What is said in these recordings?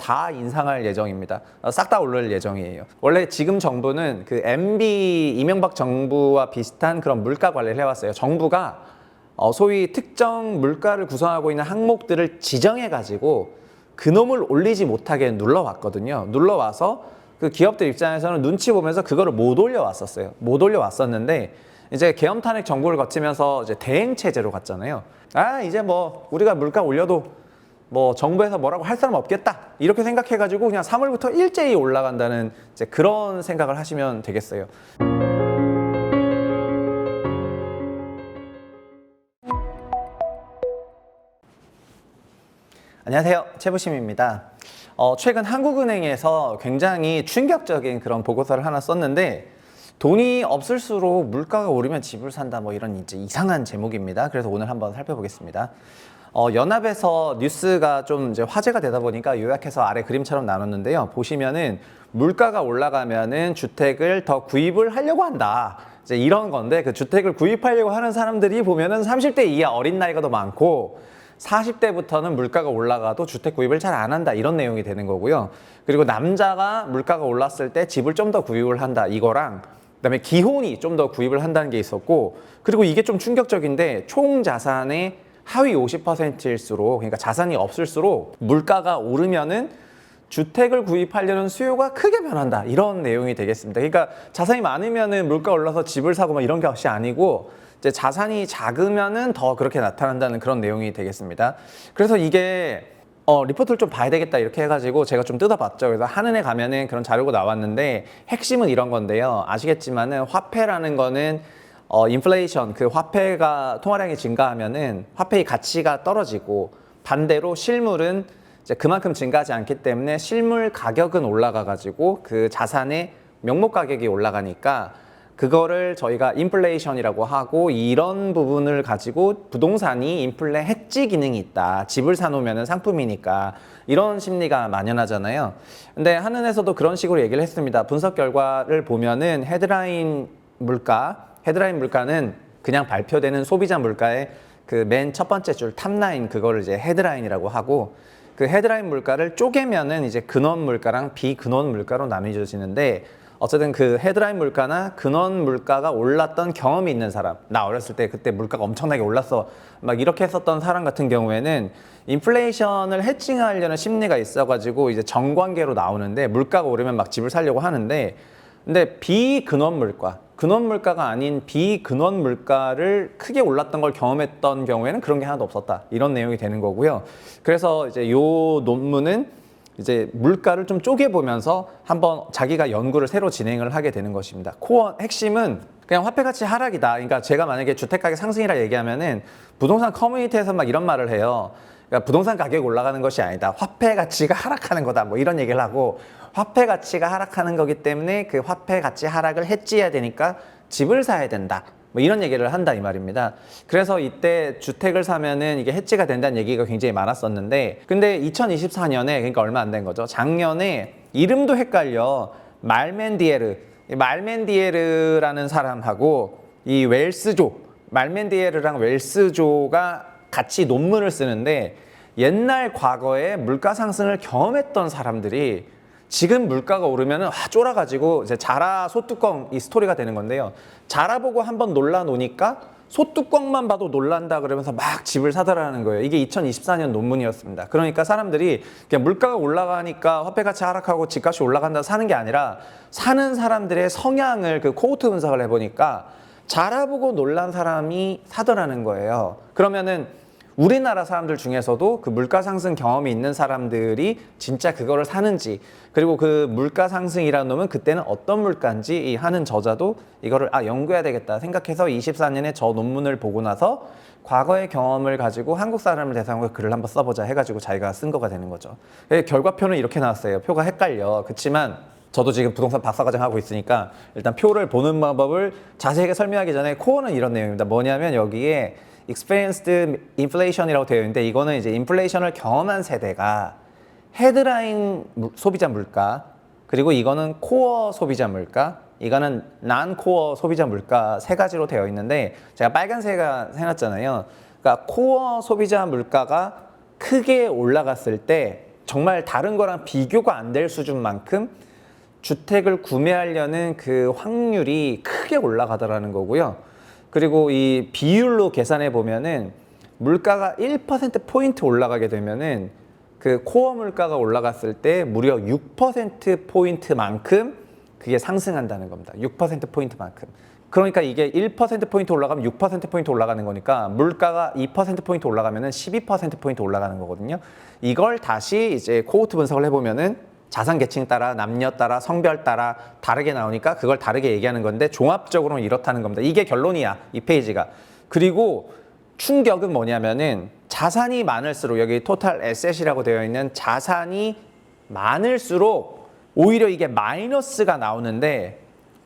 다 인상할 예정입니다. 싹 다 오를 예정이에요. 원래 지금 정부는 그 MB 이명박 정부와 비슷한 그런 물가 관리를 해왔어요. 정부가 소위 특정 물가를 구성하고 있는 항목들을 지정해가지고 그놈을 올리지 못하게 눌러왔거든요. 눌러와서 그 기업들 입장에서는 눈치 보면서 그거를 못 올려왔었어요. 못 올려왔었는데 이제 계엄 탄핵 정부를 거치면서 이제 대행 체제로 갔잖아요. 이제 뭐 우리가 물가 올려도 뭐 정부에서 뭐라고 할 사람 없겠다 이렇게 생각해가지고 그냥 3월부터 일제히 올라간다는 이제 그런 생각을 하시면 되겠어요. 안녕하세요, 최부심입니다. 최근 한국은행에서 굉장히 충격적인 그런 보고서를 하나 썼는데 돈이 없을수록 물가가 오르면 집을 산다 뭐 이런 이제 이상한 제목입니다. 그래서 오늘 한번 살펴보겠습니다. 연합에서 뉴스가 좀 이제 화제가 되다 보니까 요약해서 아래 그림처럼 나눴는데요. 보시면은 물가가 올라가면은 주택을 더 구입을 하려고 한다. 이제 이런 건데 그 주택을 구입하려고 하는 사람들이 보면은 30대 이하 어린 나이가 더 많고 40대부터는 물가가 올라가도 주택 구입을 잘 안 한다 이런 내용이 되는 거고요. 그리고 남자가 물가가 올랐을 때 집을 좀 더 구입을 한다 이거랑 그다음에 기혼이 좀 더 구입을 한다는 게 있었고 그리고 이게 좀 충격적인데 총 자산의 하위 50%일수록 그러니까 자산이 없을수록 물가가 오르면은 주택을 구입하려는 수요가 크게 변한다 이런 내용이 되겠습니다. 그러니까 자산이 많으면은 물가 올라서 집을 사고 막 이런 것이 아니고 이제 자산이 작으면은 더 그렇게 나타난다는 그런 내용이 되겠습니다. 그래서 이게 리포트를 좀 봐야 되겠다 이렇게 해가지고 제가 좀 뜯어봤죠. 그래서 한은에 가면은 그런 자료가 나왔는데 핵심은 이런 건데요. 아시겠지만은 화폐라는 거는 인플레이션, 그 화폐가 통화량이 증가하면은 화폐의 가치가 떨어지고 반대로 실물은 이제 그만큼 증가하지 않기 때문에 실물 가격은 올라가가지고 그 자산의 명목 가격이 올라가니까 그거를 저희가 인플레이션이라고 하고 이런 부분을 가지고 부동산이 인플레 해지 기능이 있다. 집을 사놓으면 상품이니까 이런 심리가 만연하잖아요. 근데 한은에서도 그런 식으로 얘기를 했습니다. 분석 결과를 보면은 헤드라인 물가는 그냥 발표되는 소비자 물가의 그 맨 첫 번째 줄 탑라인 그거를 이제 헤드라인이라고 하고 그 헤드라인 물가를 쪼개면은 이제 근원 물가랑 비근원 물가로 나뉘어지는데 어쨌든 그 헤드라인 물가나 근원 물가가 올랐던 경험이 있는 사람, 나 어렸을 때 그때 물가가 엄청나게 올랐어 막 이렇게 했었던 사람 같은 경우에는 인플레이션을 해칭하려는 심리가 있어가지고 이제 정관계로 나오는데 물가가 오르면 막 집을 사려고 하는데 근데 비근원 물가, 근원 물가가 아닌 비근원 물가를 크게 올랐던 걸 경험했던 경우에는 그런 게 하나도 없었다 이런 내용이 되는 거고요. 그래서 이제 요 논문은 이제 물가를 좀 쪼개보면서 한번 자기가 연구를 새로 진행을 하게 되는 것입니다. 코어 핵심은 그냥 화폐 가치 하락이다. 그러니까 제가 만약에 주택 가격 상승이라 얘기하면은 부동산 커뮤니티에서 막 이런 말을 해요. 그러니까 부동산 가격이 올라가는 것이 아니다. 화폐 가치가 하락하는 거다. 뭐 이런 얘기를 하고 화폐 가치가 하락하는 거기 때문에 그 화폐 가치 하락을 해지해야 되니까 집을 사야 된다. 뭐 이런 얘기를 한다 이 말입니다. 그래서 이때 주택을 사면은 이게 해지가 된다는 얘기가 굉장히 많았었는데 근데 2024년에 그러니까 얼마 안 된 거죠. 작년에 이름도 헷갈려 말멘디에르라는 사람하고 이 웰스조 말멘디에르랑 웰스조가 같이 논문을 쓰는데 옛날 과거에 물가 상승을 경험했던 사람들이 지금 물가가 오르면은 쫄아가지고 이제 자라 소뚜껑 이 스토리가 되는 건데요. 자라 보고 한번 놀라 놓으니까 소뚜껑만 봐도 놀란다 그러면서 막 집을 사더라는 거예요. 이게 2024년 논문이었습니다. 그러니까 사람들이 그냥 물가가 올라가니까 화폐 가치 하락하고 집값이 올라간다 사는 게 아니라 사는 사람들의 성향을 그 코호트 분석을 해보니까 자라 보고 놀란 사람이 사더라는 거예요. 그러면은 우리나라 사람들 중에서도 그 물가 상승 경험이 있는 사람들이 진짜 그거를 사는지 그리고 그 물가 상승이라는 놈은 그때는 어떤 물가인지 이 하는 저자도 이거를 연구해야 되겠다 생각해서 24년에 저 논문을 보고 나서 과거의 경험을 가지고 한국 사람을 대상으로 글을 한번 써보자 해가지고 자기가 쓴 거가 되는 거죠. 결과표는 이렇게 나왔어요. 표가 헷갈려. 그렇지만 저도 지금 부동산 박사과정 하고 있으니까 일단 표를 보는 방법을 자세하게 설명하기 전에 코어는 이런 내용입니다. 뭐냐면 여기에 experienced inflation이라고 되어 있는데 이거는 이제 인플레이션을 경험한 세대가 헤드라인 소비자 물가 그리고 이거는 코어 소비자 물가 이거는 난코어 소비자 물가 세 가지로 되어 있는데 제가 빨간색을 해놨잖아요. 그러니까 코어 소비자 물가가 크게 올라갔을 때 정말 다른 거랑 비교가 안 될 수준만큼 주택을 구매하려는 그 확률이 크게 올라가더라는 거고요. 그리고 이 비율로 계산해 보면은 물가가 1%포인트 올라가게 되면은 그 코어 물가가 올라갔을 때 무려 6%포인트만큼 그게 상승한다는 겁니다. 6%포인트만큼. 그러니까 이게 1%포인트 올라가면 6%포인트 올라가는 거니까 물가가 2%포인트 올라가면은 12%포인트 올라가는 거거든요. 이걸 다시 이제 코호트 분석을 해보면은 자산 계층 따라, 남녀 따라, 성별 따라 다르게 나오니까 그걸 다르게 얘기하는 건데 종합적으로는 이렇다는 겁니다. 이게 결론이야, 이 페이지가. 그리고 충격은 뭐냐면은 자산이 많을수록, 여기 토탈 에셋이라고 되어 있는 자산이 많을수록 오히려 이게 마이너스가 나오는데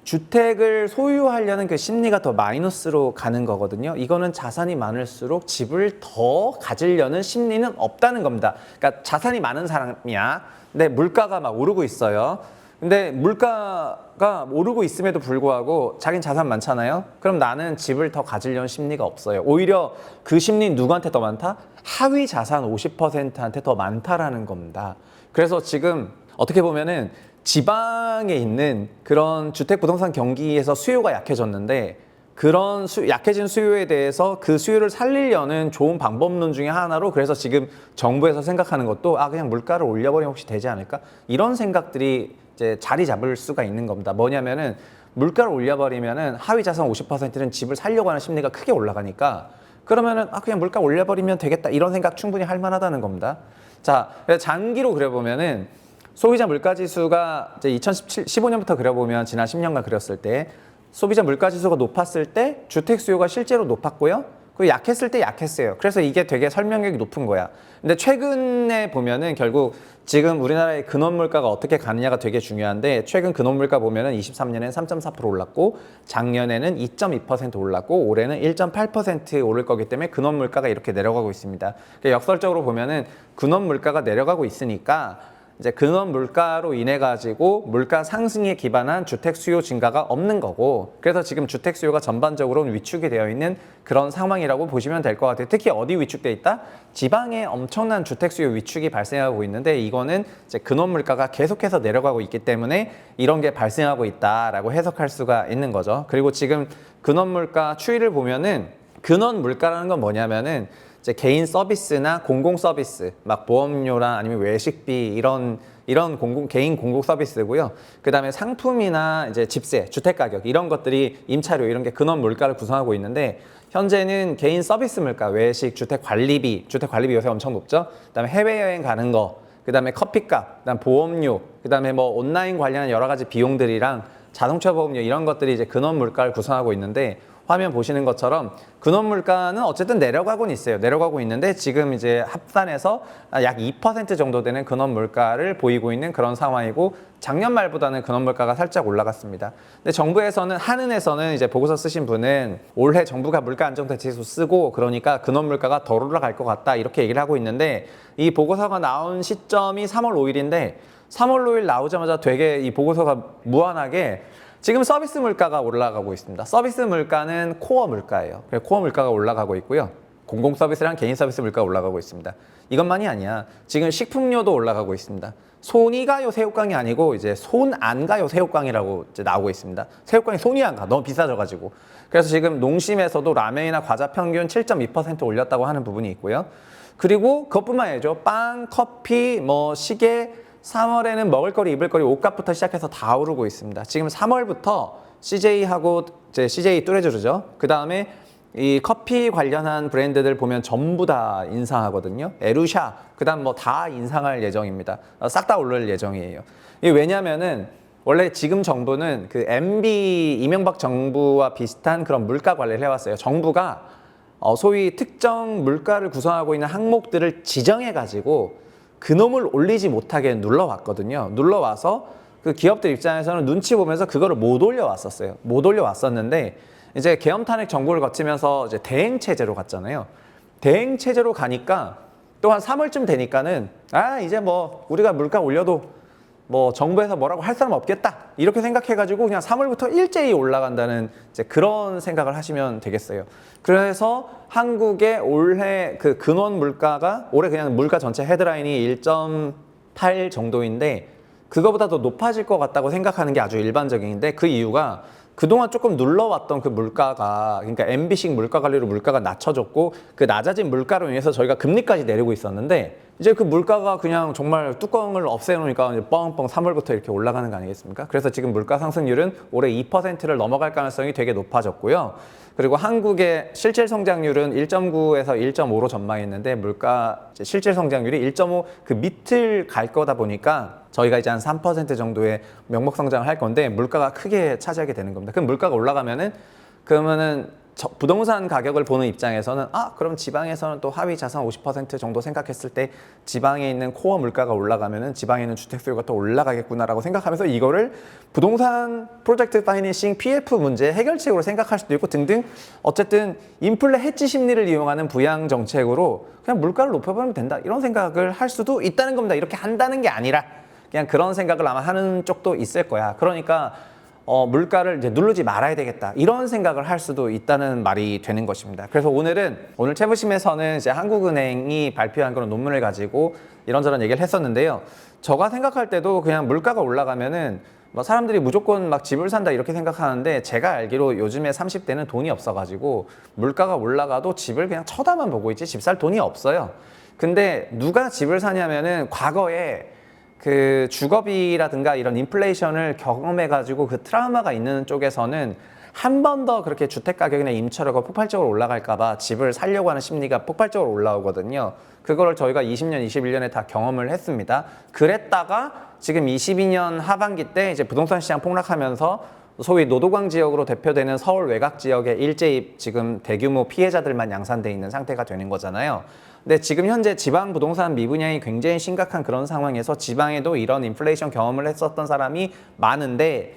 주택을 소유하려는 그 심리가 더 마이너스로 가는 거거든요. 이거는 자산이 많을수록 집을 더 가지려는 심리는 없다는 겁니다. 그러니까 자산이 많은 사람이야. 근데 물가가 막 오르고 있어요. 근데 물가가 오르고 있음에도 불구하고 자기는 자산 많잖아요. 그럼 나는 집을 더 가지려는 심리가 없어요. 오히려 그 심리는 누구한테 더 많다? 하위 자산 50%한테 더 많다라는 겁니다. 그래서 지금 어떻게 보면은 지방에 있는 그런 주택 부동산 경기에서 수요가 약해졌는데 그런 약해진 수요에 대해서 그 수요를 살리려는 좋은 방법론 중에 하나로, 그래서 지금 정부에서 생각하는 것도 그냥 물가를 올려버리면 혹시 되지 않을까? 이런 생각들이 이제 자리 잡을 수가 있는 겁니다. 뭐냐면은 물가를 올려버리면은 하위 자산 50%는 집을 살려고 하는 심리가 크게 올라가니까 그러면은 그냥 물가 올려버리면 되겠다, 이런 생각 충분히 할 만하다는 겁니다. 자, 장기로 그려보면은 소비자 물가지수가 이제 2015년부터 그려보면 지난 10년간 그렸을 때 소비자 물가지수가 높았을 때 주택 수요가 실제로 높았고요. 그리고 약했을 때 약했어요. 그래서 이게 되게 설명력이 높은 거야. 근데 최근에 보면은 결국 지금 우리나라의 근원 물가가 어떻게 가느냐가 되게 중요한데, 최근 근원 물가 보면은 23년에는 3.4% 올랐고 작년에는 2.2% 올랐고 올해는 1.8% 오를 거기 때문에 근원 물가가 이렇게 내려가고 있습니다. 그러니까 역설적으로 보면은 근원 물가가 내려가고 있으니까 이제 근원 물가로 인해 가지고 물가 상승에 기반한 주택 수요 증가가 없는 거고, 그래서 지금 주택 수요가 전반적으로 위축이 되어 있는 그런 상황이라고 보시면 될 것 같아요. 특히 어디 위축돼 있다? 지방에 엄청난 주택 수요 위축이 발생하고 있는데, 이거는 이제 근원 물가가 계속해서 내려가고 있기 때문에 이런 게 발생하고 있다라고 해석할 수가 있는 거죠. 그리고 지금 근원 물가 추이를 보면은 근원 물가라는 건 뭐냐면은 이제 개인 서비스나 공공 서비스, 막 보험료나 아니면 외식비 이런 개인 공공 서비스고요. 그다음에 상품이나 이제 집세, 주택 가격 이런 것들이 임차료 이런 게 근원 물가를 구성하고 있는데, 현재는 개인 서비스 물가, 외식, 주택 관리비 요새 엄청 높죠. 그다음에 해외여행 가는 거, 그다음에 커피값, 그다음 보험료, 그다음에 뭐 온라인 관련한 여러 가지 비용들이랑 자동차 보험료 이런 것들이 이제 근원 물가를 구성하고 있는데, 화면 보시는 것처럼 근원 물가는 어쨌든 내려가고는 있어요. 내려가고 있는데 지금 이제 합산해서 약 2% 정도 되는 근원 물가를 보이고 있는 그런 상황이고, 작년 말보다는 근원 물가가 살짝 올라갔습니다. 근데 정부에서는, 한은에서는 이제 보고서 쓰신 분은 올해 정부가 물가 안정대 지수 쓰고 그러니까 근원 물가가 더 올라갈 것 같다 이렇게 얘기를 하고 있는데, 이 보고서가 나온 시점이 3월 5일인데 3월 5일 나오자마자 되게 이 보고서가 무한하게 지금 서비스 물가가 올라가고 있습니다. 서비스 물가는 코어 물가예요. 코어 물가가 올라가고 있고요. 공공 서비스랑 개인 서비스 물가가 올라가고 있습니다. 이것만이 아니야. 지금 식품료도 올라가고 있습니다. 손이 가요 새우깡이 아니고 이제 손 안 가요 새우깡이라고 이제 나오고 있습니다. 새우깡이 손이 안 가. 너무 비싸져가지고. 그래서 지금 농심에서도 라면이나 과자 평균 7.2% 올렸다고 하는 부분이 있고요. 그리고 그것뿐만 아니죠. 빵, 커피, 뭐 시계, 3월에는 먹을거리, 입을거리, 옷값부터 시작해서 다 오르고 있습니다. 지금 3월부터 CJ하고 이제 CJ 뚜레쥬르죠. 그 다음에 이 커피 관련한 브랜드들 보면 전부 다 인상하거든요. 에루샤, 그 다음 뭐 다 인상할 예정입니다. 싹 다 오를 예정이에요. 이게 왜냐면은 원래 지금 정부는 그 MB 이명박 정부와 비슷한 그런 물가 관리를 해왔어요. 정부가 소위 특정 물가를 구성하고 있는 항목들을 지정해가지고 그놈을 올리지 못하게 눌러왔거든요. 눌러와서 그 기업들 입장에서는 눈치 보면서 그거를 못 올려왔었어요. 못 올려왔었는데 이제 계엄 탄핵 정부를 거치면서 이제 대행 체제로 갔잖아요. 대행 체제로 가니까 또 한 3월쯤 되니까는 이제 뭐 우리가 물가 올려도 뭐 정부에서 뭐라고 할 사람 없겠다 이렇게 생각해가지고 그냥 3월부터 일제히 올라간다는 이제 그런 생각을 하시면 되겠어요. 그래서 한국의 올해 그 근원 물가가 올해 그냥 물가 전체 헤드라인이 8 정도인데 그거보다 더 높아질 것 같다고 생각하는 게 아주 일반적인데 그 이유가 그동안 조금 눌러왔던 그 물가가 그러니까 MB식 물가 관리로 물가가 낮춰졌고 그 낮아진 물가로 인해서 저희가 금리까지 내리고 있었는데 이제 그 물가가 그냥 정말 뚜껑을 없애놓으니까 이제 뻥뻥 3월부터 이렇게 올라가는 거 아니겠습니까? 그래서 지금 물가 상승률은 올해 2%를 넘어갈 가능성이 되게 높아졌고요. 그리고 한국의 실질 성장률은 1.9에서 1.5로 전망했는데 물가 실질 성장률이 1.5 그 밑을 갈 거다 보니까 저희가 이제 한 3% 정도의 명목 성장을 할 건데 물가가 크게 차지하게 되는 겁니다. 그럼 물가가 올라가면은 그러면은 부동산 가격을 보는 입장에서는 그럼 지방에서는 또 하위 자산 50% 정도 생각했을 때 지방에 있는 코어 물가가 올라가면은 지방에 있는 주택 수요가 또 올라가겠구나라고 생각하면서 이거를 부동산 프로젝트 파이낸싱 PF 문제 해결책으로 생각할 수도 있고 등등 어쨌든 인플레 해지 심리를 이용하는 부양 정책으로 그냥 물가를 높여보면 된다 이런 생각을 할 수도 있다는 겁니다. 이렇게 한다는 게 아니라 그냥 그런 생각을 아마 하는 쪽도 있을 거야. 그러니까 물가를 이제 누르지 말아야 되겠다 이런 생각을 할 수도 있다는 말이 되는 것입니다. 그래서 오늘 채부심에서는 이제 한국은행이 발표한 그런 논문을 가지고 이런저런 얘기를 했었는데요. 제가 생각할 때도 그냥 물가가 올라가면은 뭐 사람들이 무조건 막 집을 산다 이렇게 생각하는데 제가 알기로 요즘에 30대는 돈이 없어가지고 물가가 올라가도 집을 그냥 쳐다만 보고 있지 집 살 돈이 없어요. 근데 누가 집을 사냐면은 과거에 그 주거비라든가 이런 인플레이션을 경험해가지고 그 트라우마가 있는 쪽에서는 한 번 더 그렇게 주택 가격이나 임차료가 폭발적으로 올라갈까봐 집을 살려고 하는 심리가 폭발적으로 올라오거든요. 그거를 저희가 20년, 21년에 다 경험을 했습니다. 그랬다가 지금 22년 하반기 때 이제 부동산 시장 폭락하면서 소위 노도광 지역으로 대표되는 서울 외곽 지역의 일제히 지금 대규모 피해자들만 양산돼 있는 상태가 되는 거잖아요. 근데 지금 현재 지방 부동산 미분양이 굉장히 심각한 그런 상황에서 지방에도 이런 인플레이션 경험을 했었던 사람이 많은데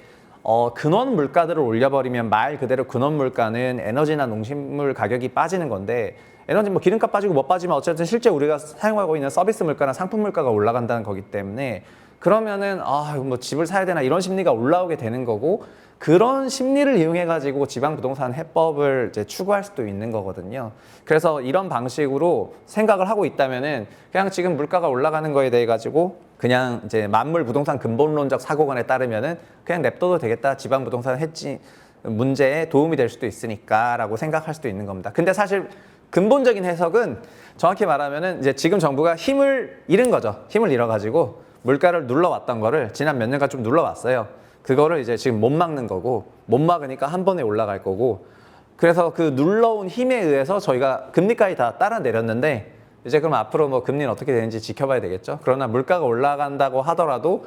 근원 물가들을 올려버리면 말 그대로 근원 물가는 에너지나 농식물 가격이 빠지는 건데 에너지 뭐 기름값 빠지고 뭐 빠지면 어쨌든 실제 우리가 사용하고 있는 서비스 물가나 상품 물가가 올라간다는 거기 때문에 그러면은 뭐 집을 사야 되나 이런 심리가 올라오게 되는 거고 그런 심리를 이용해 가지고 지방 부동산 해법을 이제 추구할 수도 있는 거거든요. 그래서 이런 방식으로 생각을 하고 있다면은 그냥 지금 물가가 올라가는 거에 대해 가지고 그냥 이제 만물 부동산 근본론적 사고관에 따르면은 그냥 냅둬도 되겠다. 지방 부동산 해지 문제에 도움이 될 수도 있으니까라고 생각할 수도 있는 겁니다. 근데 사실 근본적인 해석은 정확히 말하면은 이제 지금 정부가 힘을 잃은 거죠. 힘을 잃어가지고 물가를 눌러왔던 거를 지난 몇 년간 좀 눌러왔어요. 그거를 이제 지금 못 막는 거고 못 막으니까 한 번에 올라갈 거고 그래서 그 눌러온 힘에 의해서 저희가 금리까지 다 따라 내렸는데 이제 그럼 앞으로 뭐 금리는 어떻게 되는지 지켜봐야 되겠죠. 그러나 물가가 올라간다고 하더라도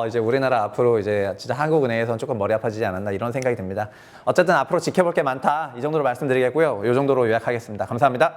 이제 우리나라 앞으로 이제 진짜 한국은행에서는 조금 머리 아파지지 않았나 이런 생각이 듭니다. 어쨌든 앞으로 지켜볼 게 많다 이 정도로 말씀드리겠고요. 이 정도로 요약하겠습니다. 감사합니다.